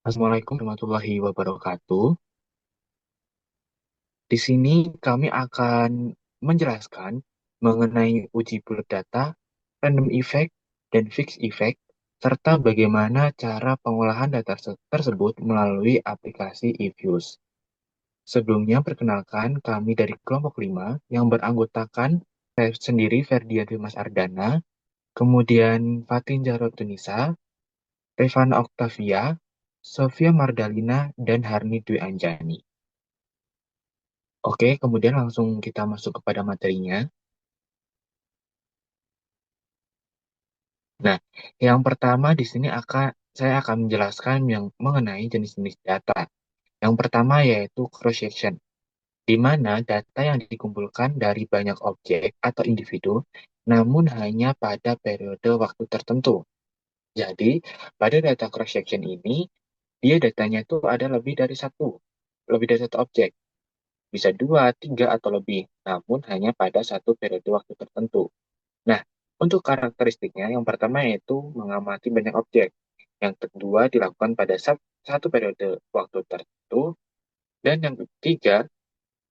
Assalamualaikum warahmatullahi wabarakatuh. Di sini kami akan menjelaskan mengenai uji bulat data, random effect, dan fixed effect, serta bagaimana cara pengolahan data tersebut melalui aplikasi eViews. Sebelumnya, perkenalkan kami dari kelompok 5 yang beranggotakan saya sendiri Ferdian Dimas Ardana, kemudian Fatin Jarotunisa, Revana Octavia, Sofia Mardalina, dan Harni Dwi Anjani. Oke, kemudian langsung kita masuk kepada materinya. Nah, yang pertama di sini saya akan menjelaskan yang mengenai jenis-jenis data. Yang pertama yaitu cross-section, di mana data yang dikumpulkan dari banyak objek atau individu, namun hanya pada periode waktu tertentu. Jadi, pada data cross-section ini, dia datanya itu ada lebih dari satu objek. Bisa dua, tiga, atau lebih, namun hanya pada satu periode waktu tertentu. Nah, untuk karakteristiknya, yang pertama yaitu mengamati banyak objek. Yang kedua dilakukan pada satu periode waktu tertentu. Dan yang ketiga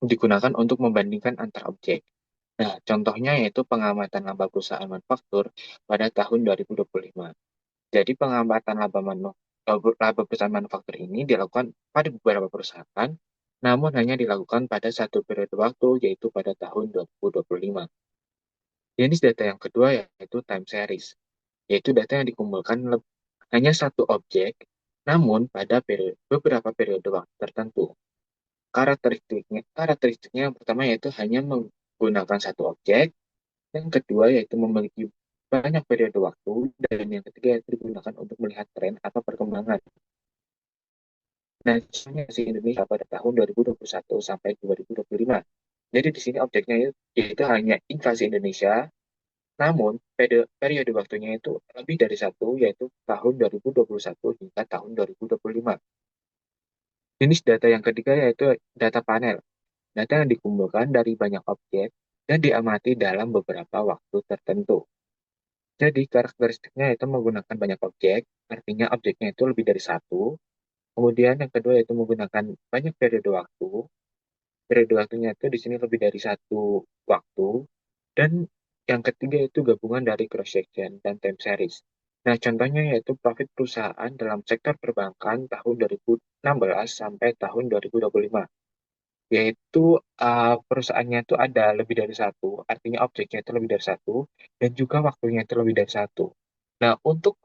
digunakan untuk membandingkan antar objek. Nah, contohnya yaitu pengamatan laba perusahaan manufaktur pada tahun 2025. Jadi, pengamatan laba perusahaan manufaktur ini dilakukan pada beberapa perusahaan, namun hanya dilakukan pada satu periode waktu, yaitu pada tahun 2025. Jenis data yang kedua yaitu time series, yaitu data yang dikumpulkan hanya satu objek, namun pada beberapa periode waktu tertentu. Karakteristiknya yang pertama yaitu hanya menggunakan satu objek, yang kedua yaitu memiliki banyak periode waktu, dan yang ketiga yaitu digunakan untuk melihat tren atau perkembangan. Nah, misalnya di Indonesia pada tahun 2021 sampai 2025. Jadi di sini objeknya yaitu hanya inflasi Indonesia. Namun, periode waktunya itu lebih dari satu, yaitu tahun 2021 hingga tahun 2025. Jenis data yang ketiga yaitu data panel. Data yang dikumpulkan dari banyak objek dan diamati dalam beberapa waktu tertentu. Jadi, karakteristiknya itu menggunakan banyak objek, artinya objeknya itu lebih dari satu. Kemudian yang kedua yaitu menggunakan banyak periode waktu. Periode waktunya itu di sini lebih dari satu waktu. Dan yang ketiga itu gabungan dari cross-section dan time series. Nah, contohnya yaitu profit perusahaan dalam sektor perbankan tahun 2016 sampai tahun 2025. Yaitu perusahaannya itu ada lebih dari satu, artinya objeknya itu lebih dari satu, dan juga waktunya itu lebih dari satu. Nah, untuk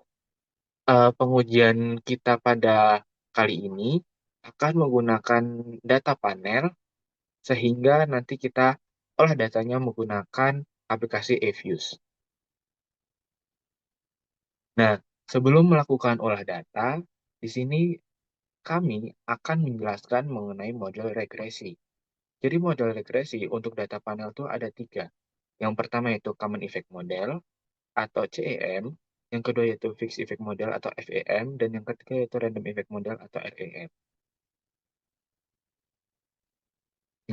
pengujian kita pada kali ini akan menggunakan data panel, sehingga nanti kita olah datanya menggunakan aplikasi eViews. Nah, sebelum melakukan olah data, di sini kami akan menjelaskan mengenai model regresi. Jadi model regresi untuk data panel itu ada tiga. Yang pertama yaitu Common Effect Model atau CEM, yang kedua yaitu Fixed Effect Model atau FEM, dan yang ketiga yaitu Random Effect Model atau RAM.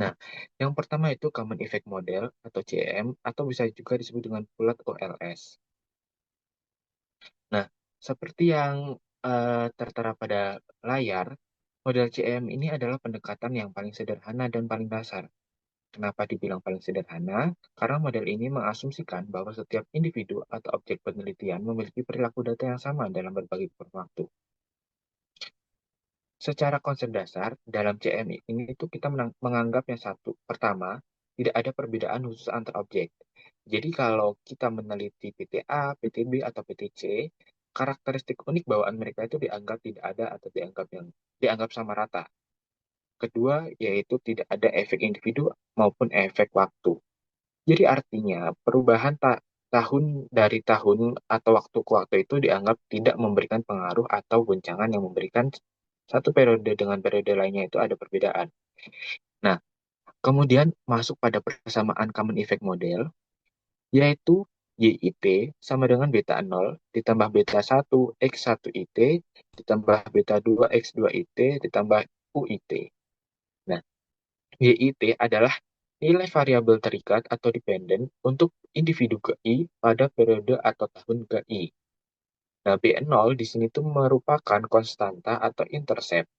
Nah, yang pertama itu Common Effect Model atau CEM, atau bisa juga disebut dengan Bulat OLS. Nah, seperti yang tertera pada layar, model CM ini adalah pendekatan yang paling sederhana dan paling dasar. Kenapa dibilang paling sederhana? Karena model ini mengasumsikan bahwa setiap individu atau objek penelitian memiliki perilaku data yang sama dalam berbagai kurun waktu. Secara konsep dasar, dalam CM ini itu kita menganggap yang satu. Pertama, tidak ada perbedaan khusus antar objek. Jadi kalau kita meneliti PTA, PTB, atau PTC, karakteristik unik bawaan mereka itu dianggap tidak ada atau dianggap sama rata. Kedua, yaitu tidak ada efek individu maupun efek waktu. Jadi artinya perubahan tahun dari tahun atau waktu ke waktu itu dianggap tidak memberikan pengaruh atau guncangan yang memberikan satu periode dengan periode lainnya itu ada perbedaan. Nah, kemudian masuk pada persamaan common effect model, yaitu YIT sama dengan beta 0 ditambah beta 1 X 1 IT ditambah beta 2 X 2 IT ditambah UIT. Nah, YIT adalah nilai variabel terikat atau dependen untuk individu GI pada periode atau tahun GI. Nah, B0 di sini tuh merupakan konstanta atau intercept.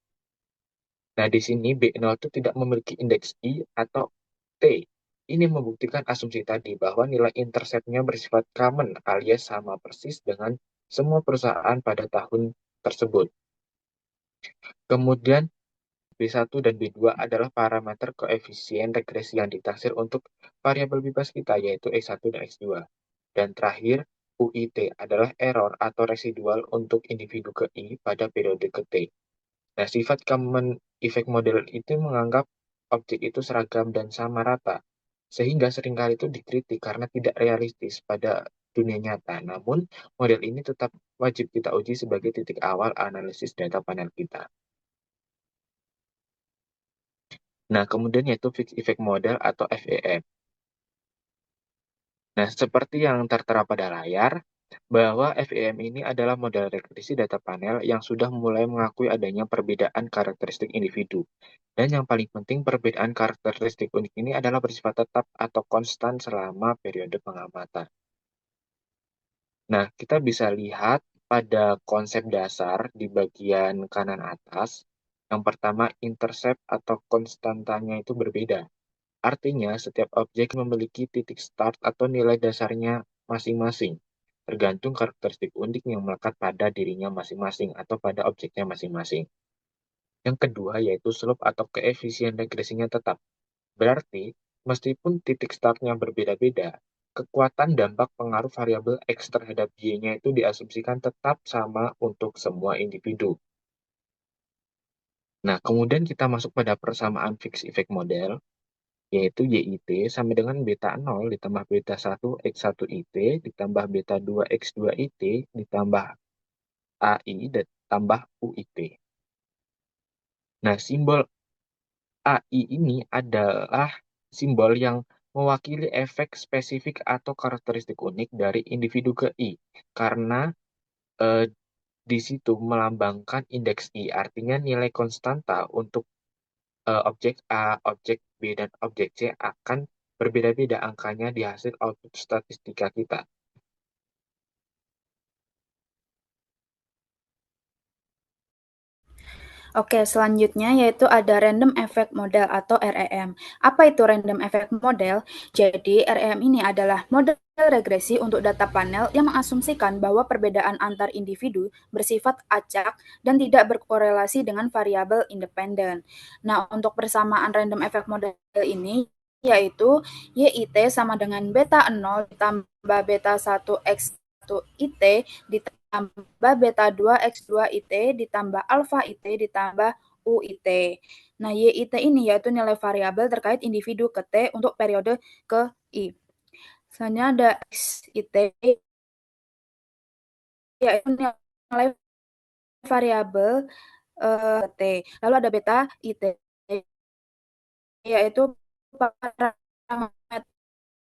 Nah, di sini B0 itu tidak memiliki indeks I atau T. Ini membuktikan asumsi tadi bahwa nilai interceptnya bersifat common alias sama persis dengan semua perusahaan pada tahun tersebut. Kemudian B1 dan B2 adalah parameter koefisien regresi yang ditaksir untuk variabel bebas kita, yaitu X1 dan X2. Dan terakhir, UIT adalah error atau residual untuk individu ke I pada periode ke T. Nah, sifat common effect model itu menganggap objek itu seragam dan sama rata, sehingga seringkali itu dikritik karena tidak realistis pada dunia nyata. Namun, model ini tetap wajib kita uji sebagai titik awal analisis data panel kita. Nah, kemudian yaitu Fixed Effect Model atau FEM. Nah, seperti yang tertera pada layar, bahwa FEM ini adalah model regresi data panel yang sudah mulai mengakui adanya perbedaan karakteristik individu. Dan yang paling penting, perbedaan karakteristik unik ini adalah bersifat tetap atau konstan selama periode pengamatan. Nah, kita bisa lihat pada konsep dasar di bagian kanan atas. Yang pertama, intercept atau konstantanya itu berbeda. Artinya, setiap objek memiliki titik start atau nilai dasarnya masing-masing, tergantung karakteristik unik yang melekat pada dirinya masing-masing atau pada objeknya masing-masing. Yang kedua yaitu slope atau koefisien regresinya tetap. Berarti, meskipun titik startnya berbeda-beda, kekuatan dampak pengaruh variabel X terhadap Y-nya itu diasumsikan tetap sama untuk semua individu. Nah, kemudian kita masuk pada persamaan fixed effect model, yaitu YIT sama dengan beta 0 ditambah beta 1 X1 IT ditambah beta 2 X2 IT ditambah AI ditambah UIT. Nah, simbol AI ini adalah simbol yang mewakili efek spesifik atau karakteristik unik dari individu ke I. Karena eh, di situ melambangkan indeks I, artinya nilai konstanta untuk objek A, objek B, dan objek C akan berbeda-beda angkanya di hasil output statistika kita. Oke, selanjutnya yaitu ada random effect model atau REM. Apa itu random effect model? Jadi, REM ini adalah model regresi untuk data panel yang mengasumsikan bahwa perbedaan antar individu bersifat acak dan tidak berkorelasi dengan variabel independen. Nah, untuk persamaan random effect model ini yaitu YIT sama dengan beta 0 ditambah beta 1 X1 IT ditambah beta 2 X2 IT ditambah alpha IT ditambah UIT. Nah, YIT ini yaitu nilai variabel terkait individu ke T untuk periode ke I. Selanjutnya ada XIT yaitu nilai variabel T. Lalu ada beta IT yaitu parameter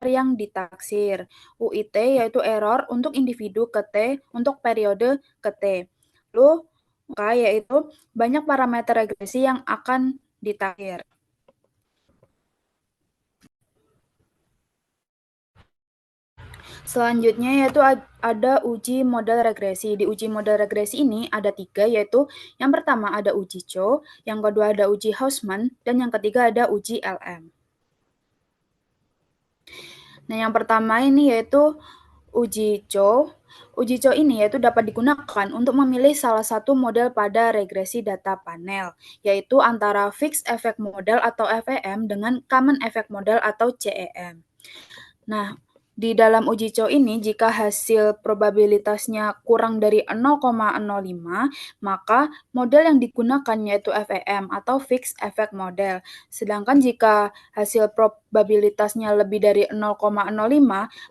yang ditaksir. UIT yaitu error untuk individu ke T untuk periode ke T. Lalu K yaitu banyak parameter regresi yang akan ditaksir. Selanjutnya yaitu ada uji model regresi. Di uji model regresi ini ada 3, yaitu yang pertama ada uji Chow, yang kedua ada uji Hausman, dan yang ketiga ada uji LM. Nah, yang pertama ini yaitu uji Chow. Uji Chow ini yaitu dapat digunakan untuk memilih salah satu model pada regresi data panel, yaitu antara Fixed Effect Model atau FEM dengan Common Effect Model atau CEM. Nah, di dalam uji Chow ini, jika hasil probabilitasnya kurang dari 0,05, maka model yang digunakan yaitu FEM atau Fixed Effect Model. Sedangkan jika hasil probabilitasnya lebih dari 0,05,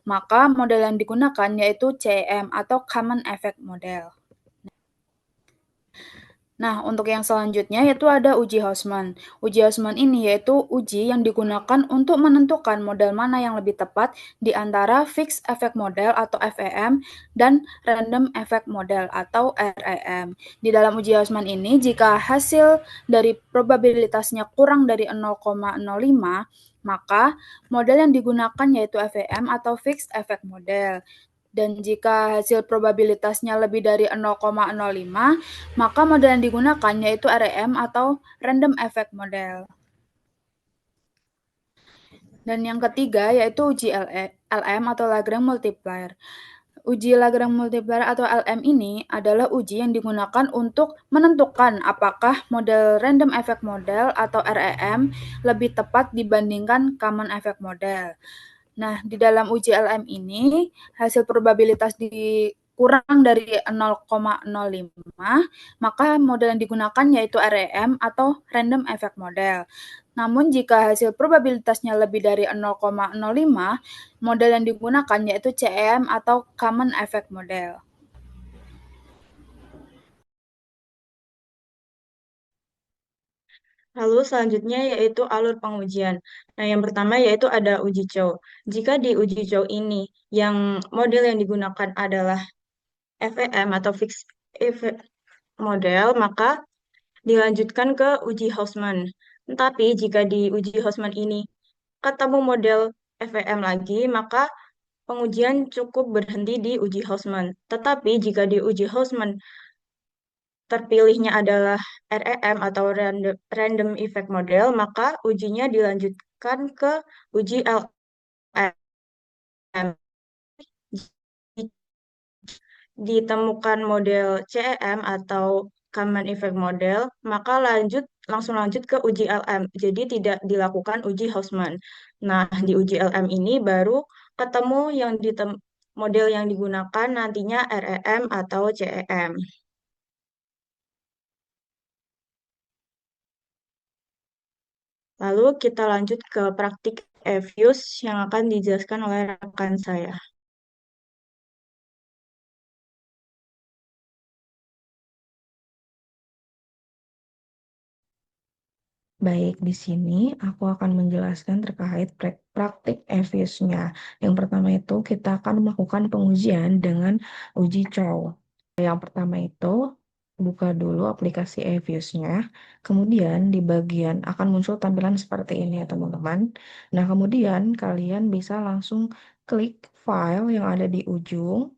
maka model yang digunakan yaitu CEM atau Common Effect Model. Nah, untuk yang selanjutnya yaitu ada uji Hausman. Uji Hausman ini yaitu uji yang digunakan untuk menentukan model mana yang lebih tepat di antara Fixed Effect Model atau FEM dan Random Effect Model atau REM. Di dalam uji Hausman ini, jika hasil dari probabilitasnya kurang dari 0,05, maka model yang digunakan yaitu FEM atau Fixed Effect Model. Dan jika hasil probabilitasnya lebih dari 0,05, maka model yang digunakan yaitu REM atau Random Effect Model. Dan yang ketiga yaitu uji LM atau Lagrange Multiplier. Uji Lagrange Multiplier atau LM ini adalah uji yang digunakan untuk menentukan apakah model Random Effect Model atau REM lebih tepat dibandingkan Common Effect Model. Nah, di dalam uji LM ini, hasil probabilitas kurang dari 0,05, maka model yang digunakan yaitu REM atau Random Effect Model. Namun jika hasil probabilitasnya lebih dari 0,05, model yang digunakan yaitu CEM atau Common Effect Model. Lalu selanjutnya yaitu alur pengujian. Nah, yang pertama yaitu ada uji Chow. Jika di uji Chow ini yang model yang digunakan adalah FEM atau Fixed Effect Model, maka dilanjutkan ke uji Hausman. Tetapi jika di uji Hausman ini ketemu model FEM lagi, maka pengujian cukup berhenti di uji Hausman. Tetapi jika di uji Hausman terpilihnya adalah REM atau Random Effect Model, maka ujinya dilanjutkan ke uji LM. Ditemukan model CEM atau Common Effect Model, maka langsung lanjut ke uji LM. Jadi tidak dilakukan uji Hausman. Nah, di uji LM ini baru ketemu model yang digunakan nantinya REM atau CEM. Lalu kita lanjut ke praktik EVIUS yang akan dijelaskan oleh rekan saya. Baik, di sini aku akan menjelaskan terkait praktik EVIS-nya. Yang pertama itu kita akan melakukan pengujian dengan uji Chow. Yang pertama itu buka dulu aplikasi EVIS-nya. Kemudian di bagian akan muncul tampilan seperti ini ya teman-teman. Nah, kemudian kalian bisa langsung klik file yang ada di ujung.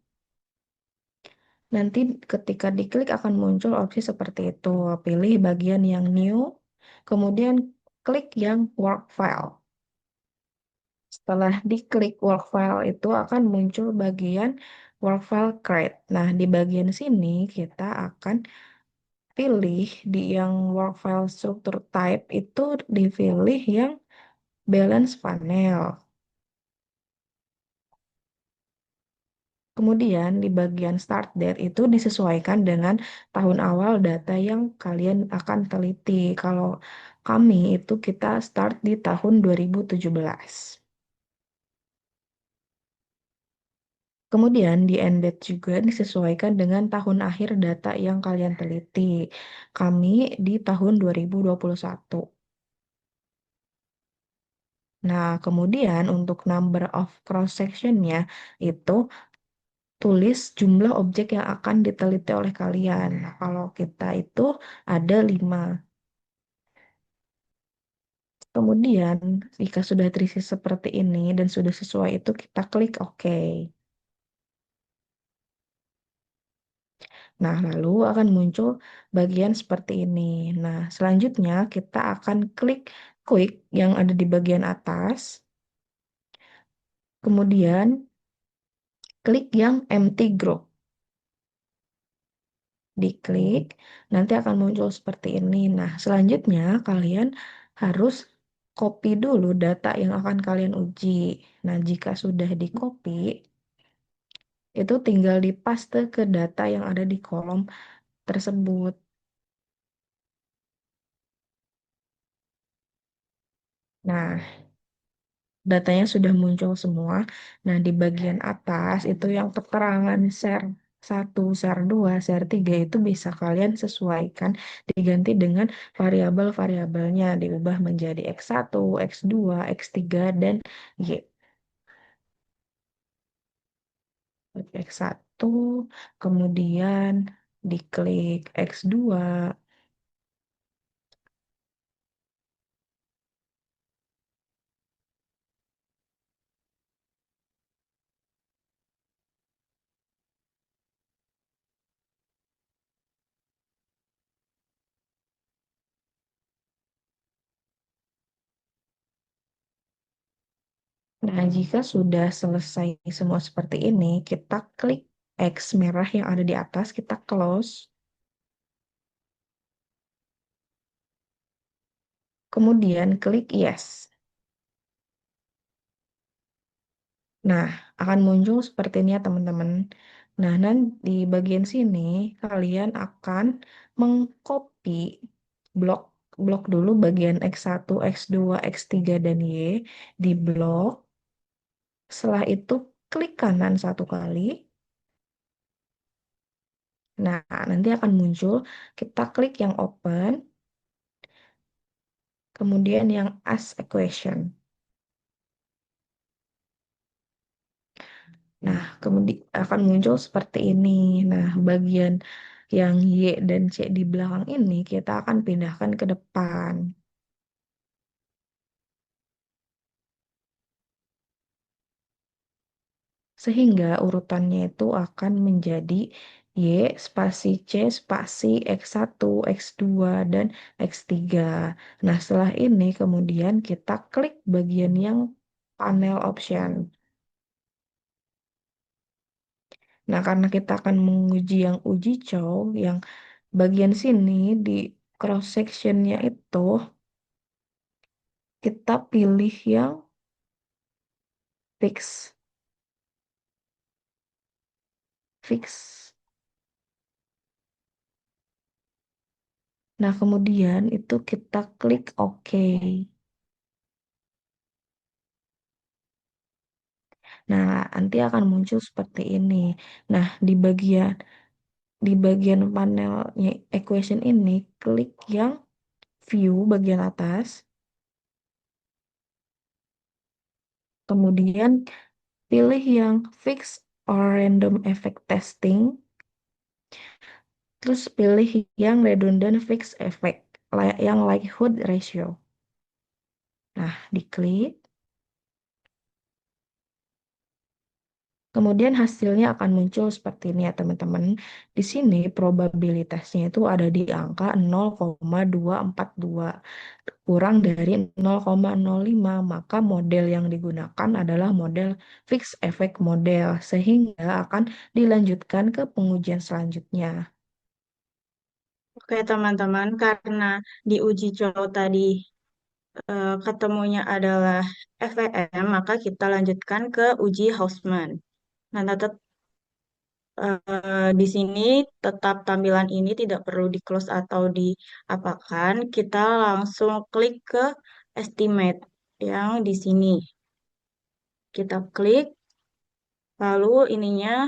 Nanti ketika diklik akan muncul opsi seperti itu. Pilih bagian yang new, kemudian klik yang work file. Setelah diklik work file itu akan muncul bagian work file create. Nah, di bagian sini kita akan pilih di yang work file structure type itu dipilih yang balance panel. Kemudian di bagian start date itu disesuaikan dengan tahun awal data yang kalian akan teliti. Kalau kami itu kita start di tahun 2017. Kemudian di end date juga disesuaikan dengan tahun akhir data yang kalian teliti. Kami di tahun 2021. Nah, kemudian untuk number of cross sectionnya itu tulis jumlah objek yang akan diteliti oleh kalian. Nah, kalau kita itu ada 5. Kemudian, jika sudah terisi seperti ini dan sudah sesuai itu, kita klik OK. Nah, lalu akan muncul bagian seperti ini. Nah, selanjutnya kita akan klik quick yang ada di bagian atas. Kemudian, klik yang empty group. Diklik, nanti akan muncul seperti ini. Nah, selanjutnya kalian harus copy dulu data yang akan kalian uji. Nah, jika sudah di copy, itu tinggal dipaste ke data yang ada di kolom tersebut. Nah, datanya sudah muncul semua. Nah, di bagian atas itu yang keterangan share 1, share 2, share 3 itu bisa kalian sesuaikan diganti dengan variabel-variabelnya diubah menjadi X1, X2, X3, dan Y. X1, kemudian diklik X2, Nah, jika sudah selesai semua seperti ini, kita klik X merah yang ada di atas, kita close. Kemudian klik Yes. Nah, akan muncul seperti ini ya teman-teman. Nah, nanti di bagian sini kalian akan mengcopy blok blok dulu bagian X1, X2, X3, dan Y di blok. Setelah itu klik kanan satu kali. Nah, nanti akan muncul kita klik yang open, kemudian yang ask a question. Nah, kemudian akan muncul seperti ini. Nah, bagian yang Y dan C di belakang ini kita akan pindahkan ke depan. Sehingga urutannya itu akan menjadi Y spasi C spasi X1, X2, dan X3. Nah, setelah ini kemudian kita klik bagian yang panel option. Nah, karena kita akan menguji yang uji cow, yang bagian sini di cross sectionnya itu kita pilih yang fix. Fix. Nah, kemudian itu kita klik OK. Nah, nanti akan muncul seperti ini. Nah, di bagian panelnya equation ini, klik yang view bagian atas. Kemudian pilih yang fix or random effect testing. Terus pilih yang redundant fix effect, yang likelihood ratio. Nah, diklik. Kemudian hasilnya akan muncul seperti ini ya teman-teman. Di sini probabilitasnya itu ada di angka 0,242. Kurang dari 0,05, maka model yang digunakan adalah model fixed effect model. Sehingga akan dilanjutkan ke pengujian selanjutnya. Oke, teman-teman, karena di uji coba tadi ketemunya adalah FEM, maka kita lanjutkan ke uji Hausman. Nah, di sini tetap tampilan ini tidak perlu di close atau diapakan. Kita langsung klik ke estimate yang di sini. Kita klik, lalu ininya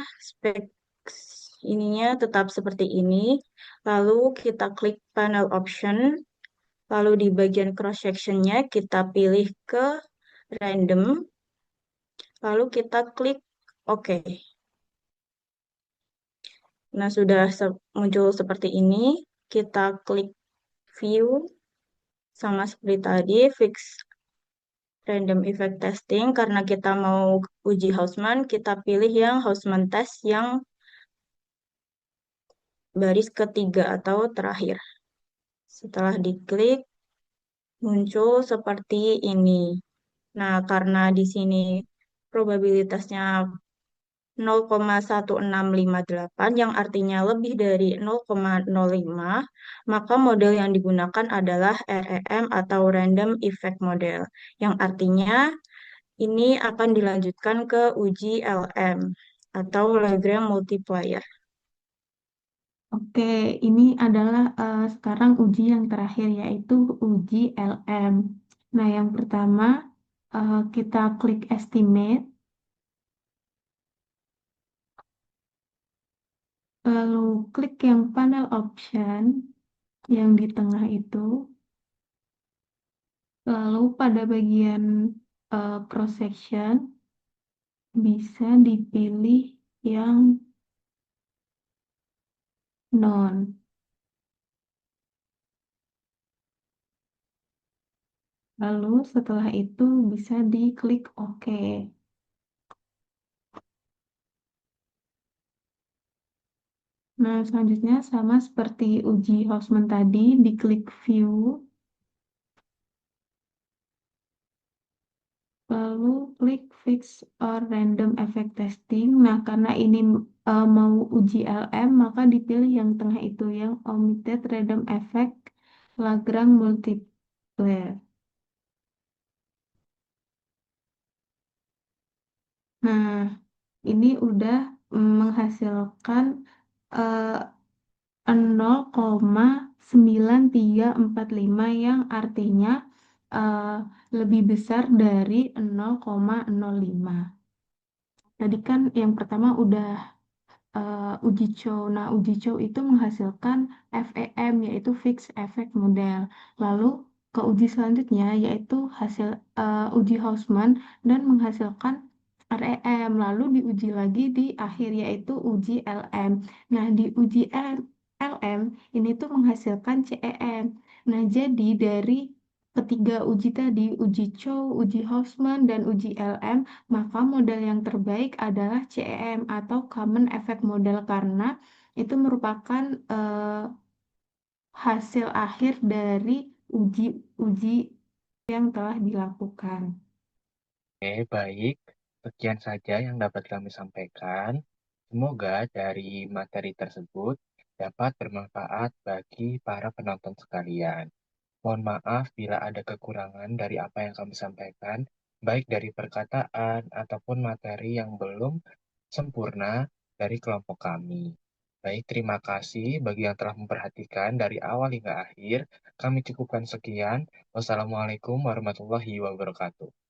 tetap seperti ini. Lalu kita klik panel option. Lalu di bagian cross sectionnya kita pilih ke random. Lalu kita klik OK. Nah, sudah muncul seperti ini. Kita klik view. Sama seperti tadi, fix random effect testing. Karena kita mau uji Hausman, kita pilih yang Hausman test yang baris ketiga atau terakhir. Setelah diklik, muncul seperti ini. Nah, karena di sini probabilitasnya 0,1658 yang artinya lebih dari 0,05, maka model yang digunakan adalah REM atau Random Effect Model, yang artinya ini akan dilanjutkan ke uji LM atau Lagrange Multiplier. Oke, ini adalah sekarang uji yang terakhir yaitu uji LM. Nah, yang pertama kita klik estimate, lalu klik yang panel option yang di tengah itu, lalu pada bagian cross section bisa dipilih yang non. Lalu setelah itu bisa diklik OK. Nah, selanjutnya sama seperti uji Hausman tadi, diklik view, lalu klik fix or random effect testing. Nah, karena ini mau uji LM, maka dipilih yang tengah itu, yang omitted random effect Lagrange multiplier. Nah, ini udah menghasilkan eh, 0,9345 yang artinya eh, lebih besar dari 0,05. Tadi kan yang pertama udah uji Chow. Nah, uji Chow itu menghasilkan FEM, yaitu Fixed Effect Model. Lalu ke uji selanjutnya, yaitu hasil uji Hausman dan menghasilkan REM. Lalu diuji lagi di akhir, yaitu uji LM. Nah, di uji LM ini tuh menghasilkan CEM. Nah, jadi dari ketiga uji tadi, uji Chow, uji Hausman, dan uji LM, maka model yang terbaik adalah CEM atau Common Effect Model karena itu merupakan hasil akhir dari uji-uji yang telah dilakukan. Oke, baik. Sekian saja yang dapat kami sampaikan. Semoga dari materi tersebut dapat bermanfaat bagi para penonton sekalian. Mohon maaf bila ada kekurangan dari apa yang kami sampaikan, baik dari perkataan ataupun materi yang belum sempurna dari kelompok kami. Baik, terima kasih bagi yang telah memperhatikan dari awal hingga akhir. Kami cukupkan sekian. Wassalamualaikum warahmatullahi wabarakatuh.